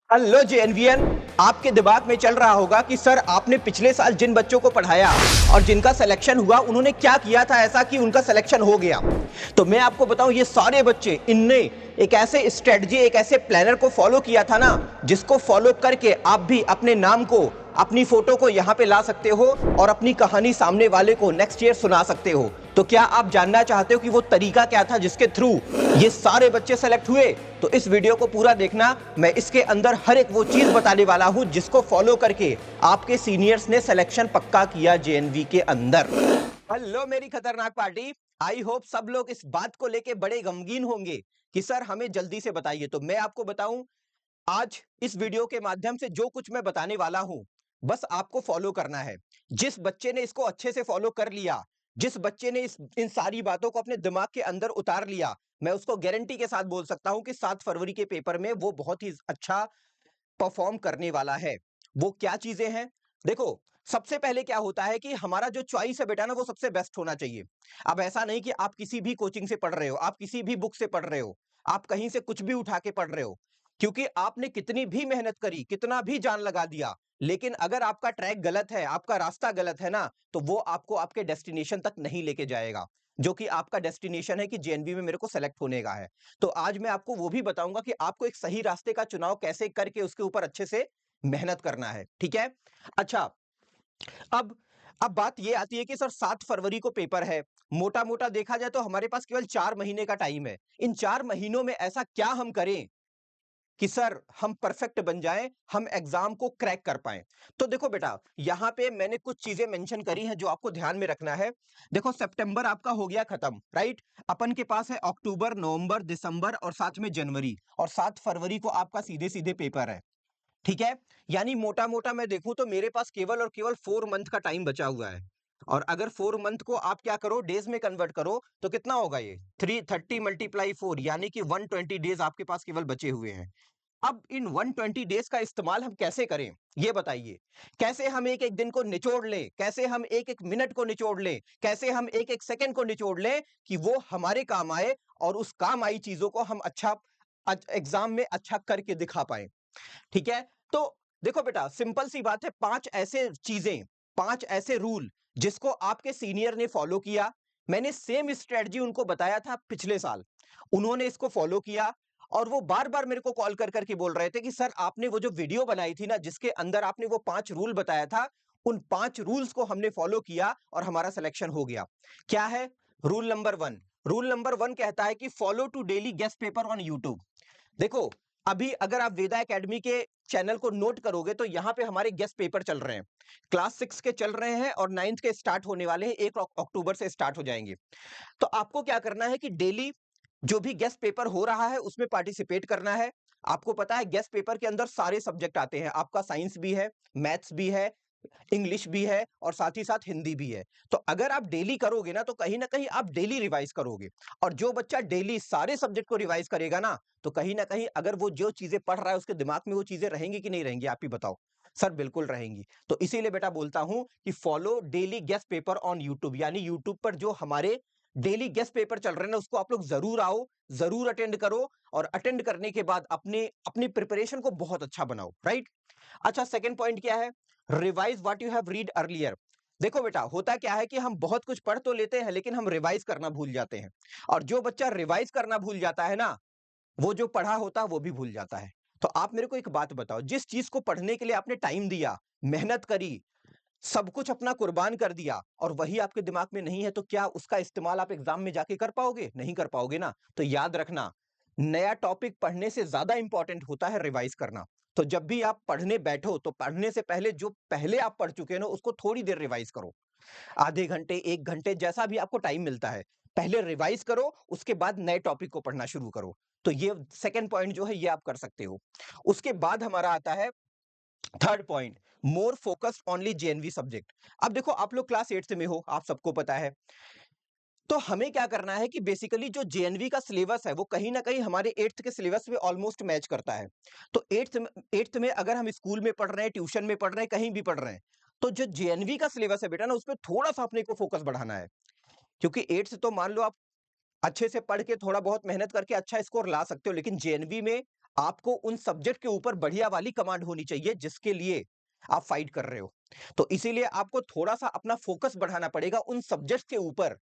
Hello जेएनवीएन। आपके दिमाग में चल रहा होगा कि सर आपने पिछले साल जिन बच्चों को पढ़ाया और जिनका सिलेक्शन हुआ उन्होंने क्या किया था ऐसा कि उनका सिलेक्शन हो गया। तो मैं आपको बताऊं ये सारे बच्चे इनने एक ऐसे स्ट्रेटजी एक ऐसे प्लानर को फॉलो किया था ना, जिसको फॉलो करके आप भी अपने नाम को अपनी फोटो को यहां पे ला सकते हो और अपनी कहानी सामने वाले को नेक्स्ट ईयर सुना सकते हो। तो क्या आप जानना चाहते हो कि वो तरीका क्या था जिसके थ्रू ये सारे बच्चे सेलेक्ट हुए? तो इस वीडियो को पूरा देखना। मैं इसके अंदर हर एक वो चीज बताने वाला हूं जिसको फॉलो करके आपके सीनियर्स ने सिलेक्शन पक्का किया जेएनवी के अंदर। हेलो मेरी खतरनाक पार्टी, आई होप सब लोग इस बात को लेके बड़े गमगीन होंगे कि सर हमें जल्दी से बताइए। तो मैं आपको बताऊं, आज इस वीडियो के माध्यम से जो कुछ मैं बताने वाला हूं बस आपको फॉलो करना है। जिस बच्चे ने इसको अच्छे से फॉलो कर लिया, जिस बच्चे ने इन सारी बातों को अपने दिमाग के अंदर उतार लिया, मैं उसको गारंटी के साथ बोल सकता हूं कि 7 फरवरी के पेपर में वो बहुत ही अच्छा परफॉर्म करने वाला है। वो क्या चीजें हैं? देखो, सबसे पहले क्या होता है कि हमारा जो चॉइस है बेटा ना, वो सबसे बेस्ट होना चाहिए। अब ऐसा नहीं कि आप किसी भी कोचिंग से पढ़ रहे हो, आप किसी भी बुक से पढ़ रहे हो, आप कहीं से कुछ भी उठा के पढ़ रहे हो, क्योंकि आपने कितनी भी मेहनत करी, कितना भी जान लगा दिया, लेकिन अगर आपका ट्रैक गलत है, आपका रास्ता गलत है ना, तो वो आपको आपके डेस्टिनेशन तक नहीं लेके जाएगा, जो कि आपका डेस्टिनेशन है कि जेएनवी में मेरे को सेलेक्ट होने का है। तो आज मैं आपको वो भी बताऊंगा कि आपको एक सही रास्ते का चुनाव कैसे करके उसके ऊपर अच्छे से मेहनत करना है। ठीक है? अच्छा, अब अब बात ये आती है कि सर 7 फरवरी को पेपर है। मोटा मोटा देखा जाए तो हमारे पास केवल 4 महीने का टाइम है। इन 4 महीनों में ऐसा क्या हम करें कि सर हम परफेक्ट बन जाएं, हम एग्जाम को क्रैक कर पाएं? तो देखो बेटा, यहां पे मैंने कुछ चीजें मेंशन करी हैं जो आपको ध्यान में रखना है। देखो, सितंबर आपका हो गया खत्म, राइट? अपन के पास है अक्टूबर, नवंबर, दिसंबर और साथ में जनवरी, और 7 फरवरी को आपका सीधे सीधे पेपर है। ठीक है? यानी मोटा मोटा मैं देखूं तो मेरे पास केवल और केवल 4 मंथ का टाइम बचा हुआ है। और अगर 4 मंथ को आप क्या करो, डेज में कन्वर्ट करो, तो कितना होगा ये? 330 मल्टीप्लाई 4, यानी कि 120 डेज आपके पास केवल बचे हुए हैं। अब इन 120 डेज का इस्तेमाल हम कैसे करें, ये बताइए। कैसे हम एक एक दिन को निचोड़ लें, कैसे हम एक एक मिनट को निचोड़ लें, कैसे हम एक एक सेकंड को निचोड़ लें कि वो हमारे काम आए और उस काम आई चीजों को हम अच्छा एग्जाम में अच्छा करके दिखा पाए। ठीक है? तो देखो बेटा, सिंपल सी बात है, 5 ऐसे चीजें, 5 ऐसे रूल जिसको आपके सीनियर ने फॉलो किया। मैंने सेम स्ट्रेटजी उनको बताया था पिछले साल, उन्होंने इसको फॉलो किया। और वो बार बार मेरे को कॉल कर करके बोल रहे थे कि सर आपने वो जो वीडियो बनाई थी ना, जिसके अंदर आपने वो 5 रूल बताया था, उन 5 रूल्स को हमने फॉलो किया और हमारा सिलेक्शन हो गया। क्या है रूल नंबर 1? रूल नंबर 1 कहता है कि follow to daily guest paper on YouTube. देखो, अभी अगर आप वेदा एकेडमी के चैनल को नोट करोगे तो यहां पे हमारे गेस्ट पेपर चल रहे हैं। क्लास 6 के चल रहे हैं और 9th के स्टार्ट होने वाले हैं, 1 अक्टूबर से स्टार्ट हो जाएंगे। तो आपको क्या करना है कि डेली जो भी गेस्ट पेपर हो रहा है उसमें पार्टिसिपेट करना है। आपको पता है गेस्ट पेपर के अंदर सारे सब्जेक्ट आते हैं, आपका साइंस भी है, मैथ्स भी है, इंग्लिश भी है और साथ ही साथ हिंदी भी है। तो अगर आप डेली करोगे ना, तो कहीं ना कहीं आप डेली रिवाइज करोगे। और जो बच्चा डेली सारे सब्जेक्ट को रिवाइज करेगा ना, तो कहीं ना कहीं अगर वो जो चीजें पढ़ रहा है उसके दिमाग में वो चीजें रहेंगी कि नहीं रहेंगी, आप ही बताओ। सर बिल्कुल रहेंगी। तो इसीलिए बेटा बोलता हूं कि follow daily guest paper on YouTube, यानी यूट्यूब पर जो हमारे डेली गेस्ट पेपर चल रहे हैं ना, उसको आप लोग जरूर आओ, जरूर अटेंड करो। और अटेंड करने के बाद अपने अपनी प्रिपरेशन को बहुत अच्छा बनाओ, राइट? अच्छा, सेकंड पॉइंट क्या है? Revise what you have read earlier. देखो बेटा, होता क्या है कि हम बहुत कुछ पढ़ तो लेते हैं लेकिन हम रिवाइज करना भूल जाते हैं। और जो बच्चा रिवाइज करना भूल जाता है ना, वो जो पढ़ा होता है वो भी भूल जाता है। तो आप मेरे को एक बात बताओ, जिस चीज को पढ़ने के लिए आपने टाइम दिया, मेहनत करी, सब कुछ अपना कुर्बान कर दिया, और वही आपके दिमाग में नहीं है, तो क्या उसका इस्तेमाल आप एग्जाम में जाके कर पाओगे? नहीं कर पाओगे ना। तो याद रखना, नया टॉपिक पढ़ने से ज्यादा इंपॉर्टेंट होता है रिवाइज करना। तो जब भी आप पढ़ने बैठो तो पढ़ने से पहले जो पहले आप पढ़ चुके हो ना, उसको थोड़ी देर रिवाइज करो। आधे घंटे, 1 घंटे, जैसा भी आपको टाइम मिलता है, पहले रिवाइज करो, उसके बाद नए टॉपिक को पढ़ना शुरू करो। तो ये सेकंड पॉइंट जो है ये आप कर सकते हो। उसके बाद हमारा आता है third point, more focused only JNV subject. अब देखो, आप लोग क्लास 8 में हो, आप सबको पता है। तो हमें क्या करना है कि बेसिकली जो जेएनवी का सिलेबस है वो कहीं ना कहीं हमारे 8th के सिलेबस में ऑलमोस्ट मैच करता है। तो 8th में अगर हम स्कूल में पढ़ रहे हैं, ट्यूशन में पढ़ रहे हैं, कहीं भी पढ़ रहे हैं, तो जो जेएनवी का सिलेबस है बेटा ना, उसमें थोड़ा सा अपने को फोकस बढ़ाना है। क्योंकि 8th तो मान लो आप अच्छे से पढ़ के थोड़ा बहुत मेहनत करके अच्छा स्कोर ला सकते हो, लेकिन जेएनवी में आपको उन सब्जेक्ट के ऊपर बढ़िया वाली कमांड होनी चाहिए जिसके लिए आप फाइट कर रहे हो। तो इसीलिए आपको थोड़ा-सा अपना फोकस बढ़ाना पड़ेगा उन सब्जेक्ट्स के ऊपर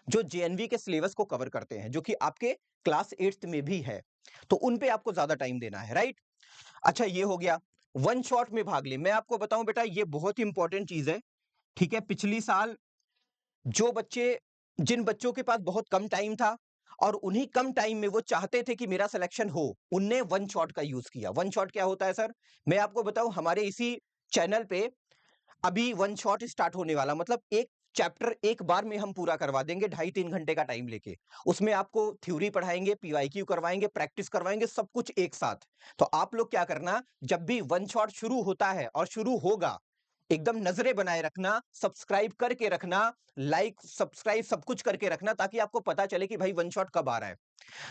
जो जेएनवी के सिलेबस को कवर करते हैं, जो कि आपके क्लास 8th में भी है। तो उन पे आपको ज़्यादा टाइम देना है, राइट? अच्छा ये हो गया, वन शॉट में भाग ले। मैं आपको बताऊँ बेटा ये बहुत ही इंपॉर्टेंट चीज़ है, ठीक है? पिछली साल जो बच्चे जिन बच्चों के पास बहुत कम टाइम था और उन्हीं कम टाइम में वो चाहते थे कि मेरा सिलेक्शन हो, उनने वन शॉट का यूज़ किया। वन शॉट क्या होता है सर? मैं आपको बताऊँ हमारे इसी चैनल पे अभी वन शॉट स्टार्ट होने वाला, मतलब एक चैप्टर एक बार में हम पूरा करवा देंगे 2.5-3 घंटे का टाइम लेके। उसमें आपको थ्योरी पढ़ाएँगे, पीवाईक्यू करवाएँगे, प्रैक्टिस करवाएँगे, सब कुछ एक साथ। तो आप लोग क्या करना, जब भी वन शॉट शुरू होता है और शुरू होगा, एकदम नज़रें बनाए रखना, सब्सक्राइब करके रखना, लाइक, सब्सक्राइब सब कुछ करके रखना ताकि आपको पता चले कि भाई वन शॉट कब आ रहा है।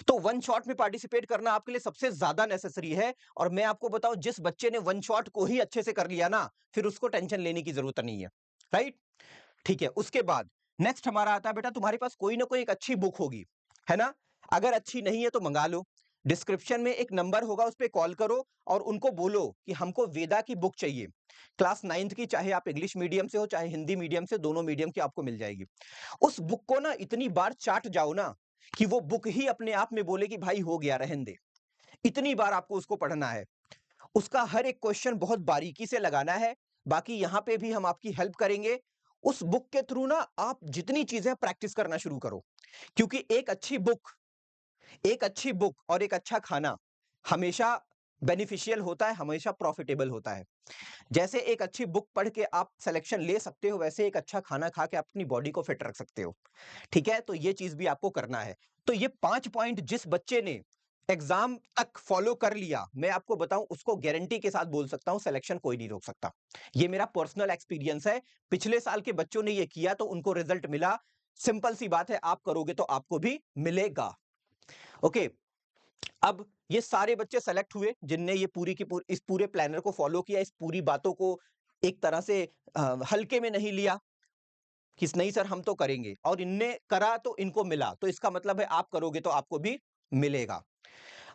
तो वन शॉट में पार्टिसिपेट करना आपके लिए सबसे ज्यादा नेसेसरी है। और मैं आपको बताऊं जिस बच्चे ने वन शॉट को ही अच्छे से कर लिया ना, फिर उसको टेंशन लेने की जरूरत नहीं है, राइट? ठीक है, उसके बाद नेक्स्ट हमारा आता है बेटा, तुम्हारे पास कोई ना कोई एक अच्छी बुक होगी, है ना? अगर अच्छी नहीं है तो मंगा लो। डिस्क्रिप्शन में एक नंबर होगा, उस पर कॉल करो और उनको बोलो कि हमको वेदा की बुक चाहिए, क्लास 9th की, चाहे आप इंग्लिश मीडियम से हो चाहे हिंदी मीडियम से, दोनों मीडियम की आपको मिल जाएगी। उस बुक को ना इतनी बार चाट जाओ ना कि वो बुक ही अपने आप में बोले कि भाई हो गया, रहन दे। इतनी बार आपको उसको पढ़ना है, उसका हर एक क्वेश्चन बहुत बारीकी से लगाना है। बाकी यहां पे भी हम आपकी हेल्प करेंगे। उस बुक के थ्रू ना आप जितनी चीजें प्रैक्टिस करना शुरू करो, क्योंकि एक अच्छी बुक और एक अच्छा खाना हमेशा बेनिफिशियल होता है, हमेशा प्रॉफिटेबल होता है। जैसे एक अच्छी बुक पढ़ के आप सिलेक्शन ले सकते हो, वैसे एक अच्छा खाना खा के अपनी बॉडी को फिट रख सकते हो। ठीक है, तो ये चीज भी आपको करना है। तो ये 5 पॉइंट जिस बच्चे ने एग्जाम तक फॉलो कर लिया, मैं आपको बताऊं उसको गारंटी के साथ बोल सकता हूं सिलेक्शन कोई नहीं रोक सकता। ये मेरा पर्सनल एक्सपीरियंस है। पिछले साल के बच्चों ने ये किया तो उनको रिजल्ट मिला। सिंपल सी बात है, आप करोगे तो आपको भी मिलेगा। ओके, अब ये सारे बच्चे सेलेक्ट हुए जिनने ये पूरी की पूरी इस पूरे प्लानर को फॉलो किया, इस पूरी बातों को एक तरह से हल्के में नहीं लिया कि नहीं सर हम तो करेंगे, और इनने करा तो इनको मिला, तो इसका मतलब है आप करोगे तो आपको भी मिलेगा।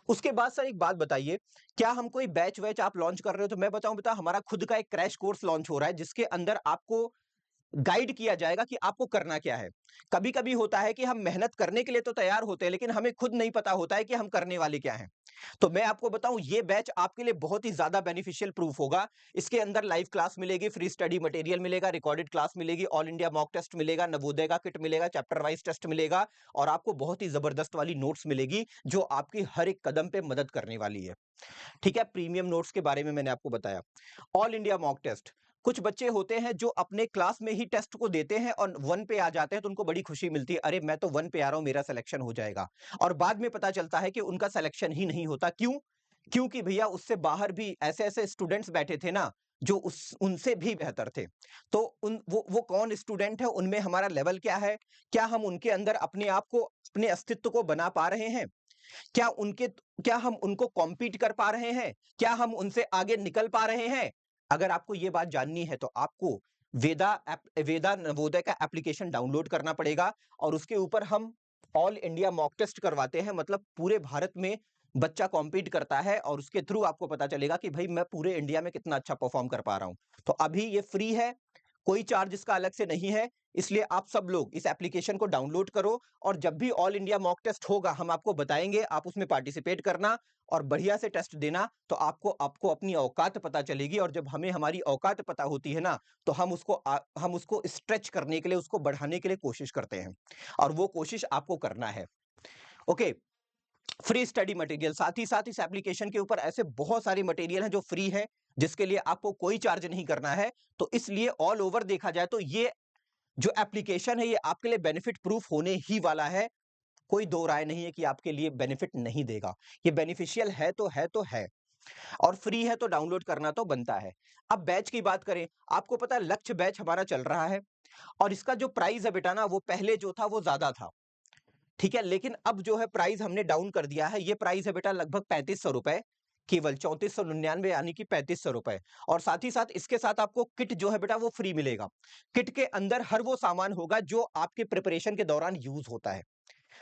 उसके बाद सर एक बात बताइए, क्या हम कोई बैच वैच आप लॉन्च कर रहे हो? तो मैं बताऊं बेटा, हमारा खुद का एक क्रैश कोर्स लॉन्च हो रहा है जिसके अंदर आपको गाइड किया जाएगा कि आपको करना क्या है। कभी-कभी होता है कि हम मेहनत करने के लिए तो तैयार होते हैं, लेकिन हमें खुद नहीं पता होता है कि हम करने वाले क्या हैं। तो मैं आपको बताऊं ये बैच आपके लिए बहुत ही ज्यादा बेनिफिशियल प्रूफ होगा। इसके अंदर लाइव क्लास मिलेगी, फ्री स्टडी मटेरियल मिलेगा, रिकॉर्डेड क्लास मिलेगी, ऑल इंडिया मॉक टेस्ट मिलेगा, नवोदय का किट मिलेगा, चैप्टर वाइज टेस्ट मिलेगा, और आपको बहुत ही जबरदस्त वाली नोट्स मिलेगी जो आपकी हर एक कदम पे मदद करने वाली है। ठीक है, प्रीमियम नोट्स के बारे में मैंने आपको बताया। ऑल इंडिया मॉक टेस्ट, कुछ बच्चे होते हैं जो अपने क्लास में ही टेस्ट को देते हैं और वन पे आ जाते हैं तो उनको बड़ी खुशी मिलती है, अरे मैं तो वन पे आ रहा हूं, मेरा सिलेक्शन हो जाएगा। और बाद में पता चलता है कि उनका सिलेक्शन ही नहीं होता। क्यों? क्योंकि भैया उससे बाहर भी ऐसे ऐसे स्टूडेंट्स बैठे थे ना जो उस उनसे भी बेहतर थे। तो उन वो कौन स्टूडेंट है, उनमें हमारा लेवल क्या है, क्या हम उनके अंदर अपने आप को, अपने अस्तित्व को बना पा रहे हैं, क्या उनके क्या हम उनको कॉम्पीट कर पा रहे हैं, क्या हम उनसे आगे निकल पा रहे हैं? अगर आपको ये बात जाननी है तो आपको वेदा नवोदय का एप्लीकेशन डाउनलोड करना पड़ेगा, और उसके ऊपर हम ऑल इंडिया मॉक टेस्ट करवाते हैं, मतलब पूरे भारत में बच्चा कॉम्पीट करता है और उसके थ्रू आपको पता चलेगा कि भाई मैं पूरे इंडिया में कितना अच्छा परफॉर्म कर पा रहा हूं। तो अभी ये फ्री है, कोई चार्ज इसका अलग से नहीं है, इसलिए आप सब लोग इस एप्लीकेशन को डाउनलोड करो, और जब भी ऑल इंडिया मॉक टेस्ट होगा हम आपको बताएंगे, आप उसमें पार्टिसिपेट करना और बढ़िया से टेस्ट देना, तो आपको आपको अपनी औकात पता चलेगी। और जब हमें हमारी औकात पता होती है ना, तो हम उसको स्ट्रेच करने के लिए, उसको बढ़ाने के लिए कोशिश करते हैं, और वो कोशिश आपको करना है। ओके, फ्री स्टडी मटेरियल, साथ ही साथ इस एप्लीकेशन के ऊपर ऐसे बहुत सारे मटेरियल हैं जो फ्री है, जिसके लिए आपको कोई चार्ज नहीं करना है। तो इसलिए ऑल ओवर देखा जाए तो ये जो एप्लीकेशन है ये आपके लिए बेनिफिट प्रूफ होने ही वाला है। कोई दो राय नहीं है कि आपके लिए बेनिफिट नहीं देगा। ये बेनिफिशियल है तो है तो है, और फ्री है तो डाउनलोड करना तो बनता है। अब बैच की बात करें, आपको पता है लक्ष्य बैच हमारा चल रहा है, और इसका जो प्राइस है बेटा ना, वो पहले जो था वो ज्यादा था, ठीक है, लेकिन अब जो है प्राइस हमने डाउन कर दिया है। ये प्राइस है बेटा लगभग 3500 रुपए, केवल 3499 यानी कि 3500 रुपए। और साथ ही साथ इसके साथ आपको किट जो है बेटा वो फ्री मिलेगा। किट के अंदर हर वो सामान होगा जो आपके प्रिपरेशन के दौरान यूज होता है।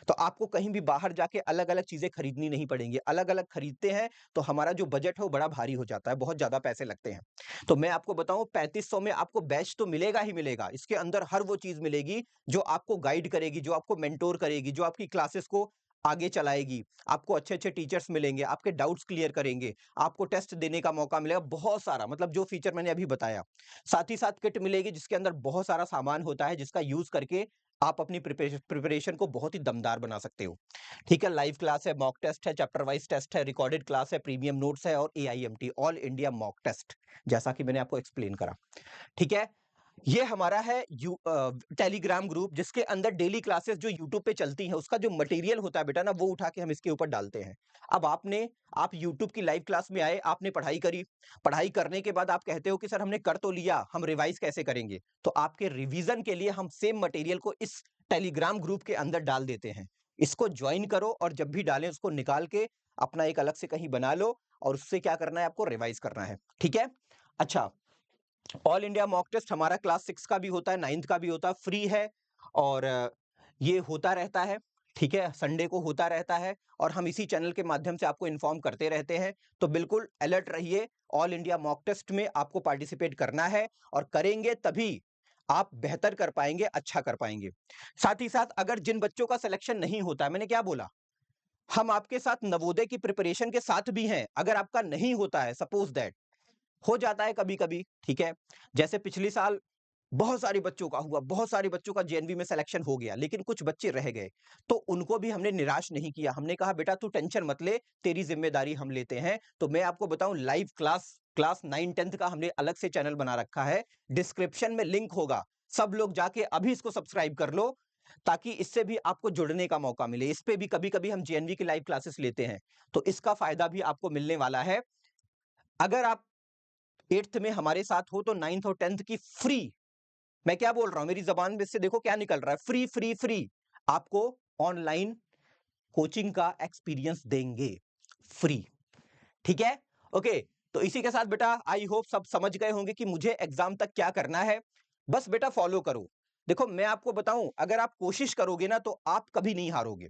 तो आपको कहीं भी बाहर जाके अलग-अलग चीज़ें खरीदनी नहीं पड़ेंगी। अलग-अलग खरीदते हैं तो हमारा जो बजट है वो बड़ा भारी हो जाता है, बहुत ज़्यादा पैसे लगते हैं। तो मैं आपको बताऊँ 3500 में आपको बैच तो मिलेगा ही मिलेगा। इसके अंदर हर वो चीज़ मिलेगी जो आपको गाइड करेगी, जो आपको मेंटर करेगी, जो आपकी क्लासेस को आगे चलाएगी। आपको अच्छे-अच्छे टीचर्स मिलेंगे, आपके डाउट्स क्लियर करेंगे, आपको टेस्ट देने का मौका मिलेगा, बहुत सारा मतलब जो फीचर मैंने अभी बताया। साथ ही साथ किट मिलेगी जिसके अंदर बहुत सारा सामान होता है जिसका यूज़ करके आप अपनी प्रिपरेशन को बहुत ही दमदार बना सकते हो। ठीक है, लाइव क्लास है, मॉक टेस्ट है, चैप्टर वाइज टेस्ट है, रिकॉर्डेड क्लास है, प्रीमियम नोट्स है और एआईएमटी ऑल इंडिया मॉक टेस्ट, जैसा कि मैंने आपको एक्सप्लेन करा। ठीक है, ये हमारा है टेलीग्राम ग्रुप जिसके अंदर डेली क्लासेस जो यूट्यूब पे चलती हैं उसका जो मटेरियल होता है बेटा ना वो उठा के हम इसके ऊपर डालते हैं। अब आप यूट्यूब की लाइव क्लास में आए, आपने पढ़ाई करी, पढ़ाई करने के बाद आप कहते हो कि सर हमने कर तो लिया, हम रिवाइज कैसे करेंगे? तो आपके रिवीजन के लिए हम सेम मटेरियल को इस टेलीग्राम ग्रुप के अंदर डाल देते हैं। इसको ज्वाइन करो और जब भी डालें उसको निकाल के अपना एक अलग से कहीं बना लो और उससे क्या करना है आपको रिवाइज करना है। ठीक है? अच्छा, ऑल इंडिया मॉक टेस्ट हमारा क्लास 6 का भी होता है, 9th का भी होता है, फ्री है और ये होता रहता है, ठीक है? संडे को होता रहता है और हम इसी चैनल के माध्यम से आपको इन्फॉर्म करते रहते हैं। तो बिल्कुल अलर्ट रहिए, ऑल इंडिया मॉक टेस्ट में आपको पार्टिसिपेट करना है और करेंगे तभी आप बेहतर कर पाएँगे, अच्छा कर पाएँगे। साथ ही साथ अगर जिन बच्चों का सिलेक्शन नहीं होता है, मैंने क्या बोला? हम आपके साथ नवोदय की प्रिपरेशन के साथ भी हैं, अगर आपका नहीं होता है सपोज़ दैट हो जाता है कभी-कभी, ठीक है? जैसे पिछले साल बहुत सारे बच्चों का हुआ, बहुत सारे बच्चों का जेएनवी में सिलेक्शन हो गया, लेकिन कुछ बच्चे रह गए। तो उनको भी हमने निराश नहीं किया, हमने कहा बेटा तू टेंशन मत ले, तेरी ज़िम्मेदारी हम लेते हैं। तो मैं आपको बताऊँ लाइव क्लास 9-10th का हमने अलग से चैनल बना रखा है, डिस्क्रिप्शन में लिंक होगा, सब लोग जाके अभी इसको सब्सक्राइब कर लो, ताकि इससे भी आपको जुड़ने का मौका मिले। इस पे भी कभी-कभी हम जेएनवी की लाइव क्लासेस लेते हैं, तो इसका फ़ायदा भी आपको मिलने वाला है। अगर आप 8th में हमारे साथ हो तो 9th और 10th की फ्री, मैं क्या बोल रहा हूं मेरी जबान में से देखो क्या निकल रहा है, फ्री फ्री फ्री आपको ऑनलाइन कोचिंग का एक्सपीरियंस देंगे, फ्री। ठीक है, ओके। तो इसी के साथ बेटा आई होप सब समझ गए होंगे कि मुझे एग्जाम तक क्या करना है। बस बेटा फॉलो करो। देखो मैं आपको बताऊं, अगर आप कोशिश करोगे ना तो आप कभी नहीं हारोगे।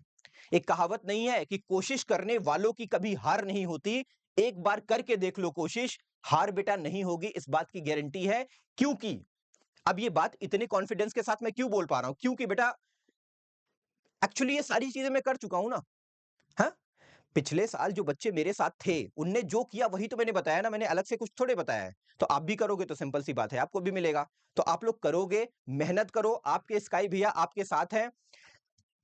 एक कहावत नहीं है कि कोशिश करने वालों की कभी हार नहीं होती। एक बार करके देख लो कोशिश, हार बेटा नहीं होगी, इस बात की गारंटी है। क्योंकि अब ये बात इतने कॉन्फिडेंस के साथ मैं क्यों बोल पा रहा हूं, क्योंकि बेटा एक्चुअली ये सारी चीजें मैं कर चुका हूं ना। हाँ, पिछले साल जो बच्चे मेरे साथ थे, उनने जो किया वही तो मैंने बताया ना, मैंने अलग से कुछ थोड़े बताया है। तो आप भी करोगे तो सिंपल सी बात है, आपको भी मिलेगा। तो आप लोग करोगे, मेहनत करो, आपके स्काई भैया आपके साथ हैं।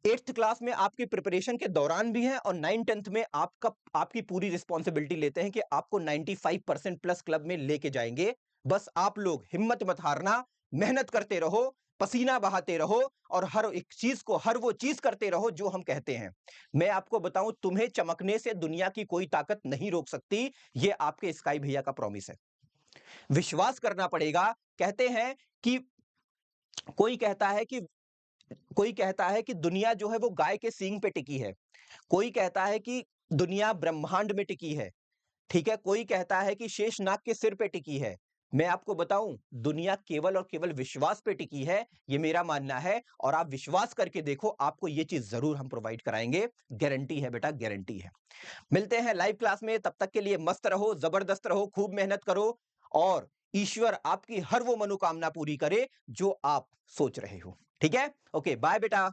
8th क्लास में आपकी प्रिपरेशन के दौरान भी हैं और 9-10th में आपकी पूरी रिस्पॉन्सिबिलिटी लेते हैं कि आपको 95% प्लस क्लब में लेके जाएंगे। बस आप लोग हिम्मत मत हारना, मेहनत करते रहो, पसीना बहाते रहो और हर एक चीज को, हर वो चीज करते रहो जो हम कहते हैं। मैं आपको बताऊं, तुम्हें चमकने से दुनिया की कोई ताकत नहीं रोक सकती। ये आपके स्काई भैया का प्रॉमिस है। विश्वास करना पड़ेगा। कहते हैं कि कोई कहता है कि कोई कहता है कि दुनिया जो है वो गाय के सींग पे टिकी है। कोई कहता है कि दुनिया ब्रह्मांड में टिकी है। ठीक है? कोई कहता है कि शेषनाग के सिर पे टिकी है। मैं आपको बताऊं, दुनिया केवल और केवल विश्वास पे टिकी है, ये मेरा मानना है। और आप विश्वास करके देखो, आपको ये चीज जरूर हम प्रोवाइड कराएंगे। गारंटी है बेटा, गारंटी है। मिलते हैं लाइव क्लास में, तब तक के लिए मस्त रहो, जबरदस्त रहो, खूब मेहनत करो और ईश्वर आपकी हर वो मनोकामना पूरी करे जो आप सोच रहे हो। ठीक है? ओके, बाय बेटा।